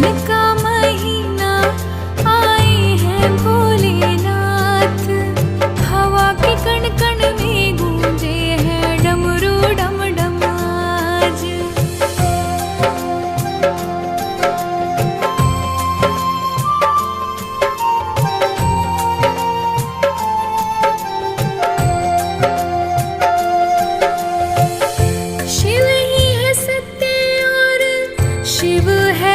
सावन का महीना आए हैं भोलेनाथ। हवा के कण कण में गूंजे हैं डमरू डम डम आज। शिव ही है सत्य और शिव है